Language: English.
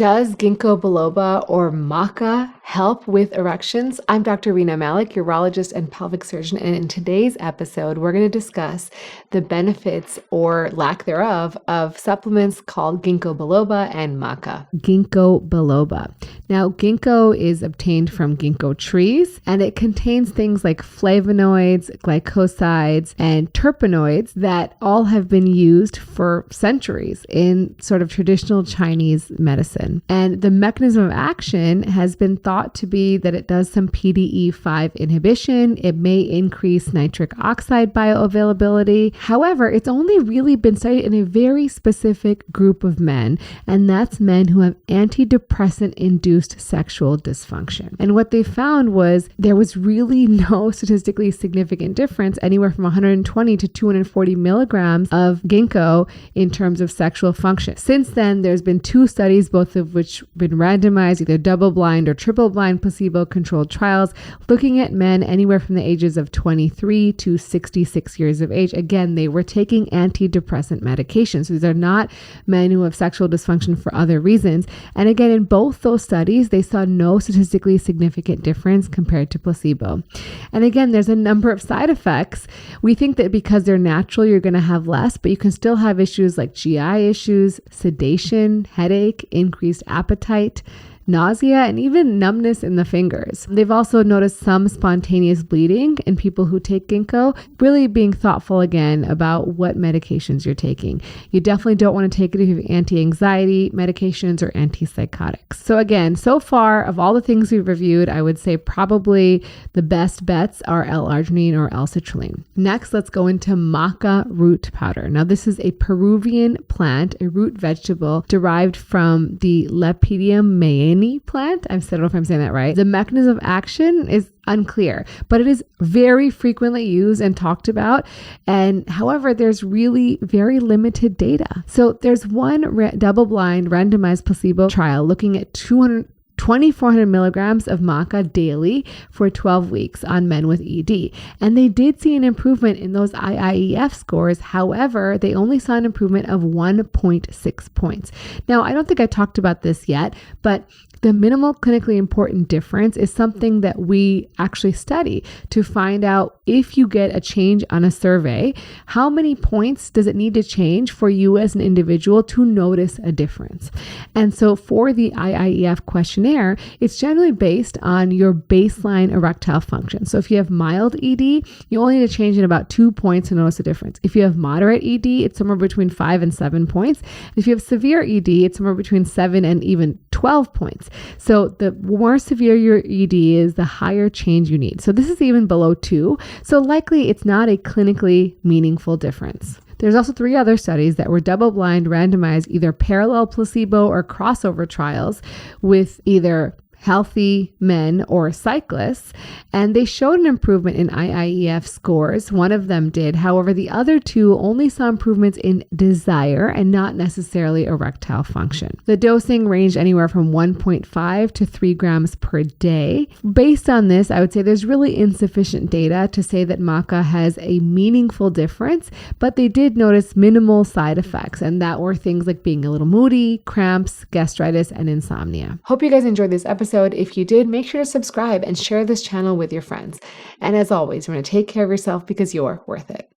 Does Ginkgo Biloba or Maca help with erections? I'm Dr. Rena Malik, urologist and pelvic surgeon, and in today's episode, we're going to discuss the benefits or lack thereof of supplements called Ginkgo Biloba and Maca. Ginkgo Biloba. Now, ginkgo is obtained from ginkgo trees, and it contains things like flavonoids, glycosides, and terpenoids that all have been used for centuries in sort of traditional Chinese medicine. And the mechanism of action has been thought to be that it does some PDE5 inhibition. It may increase nitric oxide bioavailability. However, it's only really been studied in a very specific group of men, and that's men who have antidepressant-induced sexual dysfunction. And what they found was there was really no statistically significant difference, anywhere from 120 to 240 milligrams of ginkgo in terms of sexual function. Since then, there's been two studies, both of which have been randomized, either double-blind or triple-blind placebo-controlled trials, looking at men anywhere from the ages of 23 to 66 years of age. Again, they were taking antidepressant medications. So these are not men who have sexual dysfunction for other reasons. And again, in both those studies, they saw no statistically significant difference compared to placebo. And again, there's a number of side effects. We think that because they're natural, you're going to have less, but you can still have issues like GI issues, sedation, headache, increased appetite, nausea, and even numbness in the fingers. They've also noticed some spontaneous bleeding in people who take ginkgo, really being thoughtful again about what medications you're taking. You definitely don't want to take it if you have anti-anxiety medications or antipsychotics. So again, so far of all the things we've reviewed, I would say probably the best bets are L-arginine or L-citrulline. Next, let's go into maca root powder. Now, this is a Peruvian plant, a root vegetable derived from the Lepidum mayeni plant. I don't know if I'm saying that right. The mechanism of action is unclear, but it is very frequently used and talked about. And however, there's really very limited data. So there's one double-blind randomized placebo trial looking at 2,400 milligrams of maca daily for 12 weeks on men with ED. And they did see an improvement in those IIEF scores. However, they only saw an improvement of 1.6 points. Now, I don't think I talked about this yet, but the minimal clinically important difference is something that we actually study to find out if you get a change on a survey, how many points does it need to change for you as an individual to notice a difference? And so for the IIEF questionnaire, it's generally based on your baseline erectile function. So if you have mild ED, you only need to change in about 2 points to notice a difference. If you have moderate ED, it's somewhere between 5 and 7 points. If you have severe ED, it's somewhere between 7 and even 12 points. So the more severe your ED is, the higher change you need. So this is even below 2. So likely it's not a clinically meaningful difference. There's also 3 other studies that were double-blind, randomized, either parallel placebo or crossover trials with either healthy men or cyclists, and they showed an improvement in IIEF scores. One of them did. However, the other 2 only saw improvements in desire and not necessarily erectile function. The dosing ranged anywhere from 1.5 to 3 grams per day. Based on this, I would say there's really insufficient data to say that maca has a meaningful difference, but they did notice minimal side effects, and that were things like being a little moody, cramps, gastritis, and insomnia. Hope you guys enjoyed this episode. If you did, make sure to subscribe and share this channel with your friends. And as always, remember to take care of yourself because you're worth it.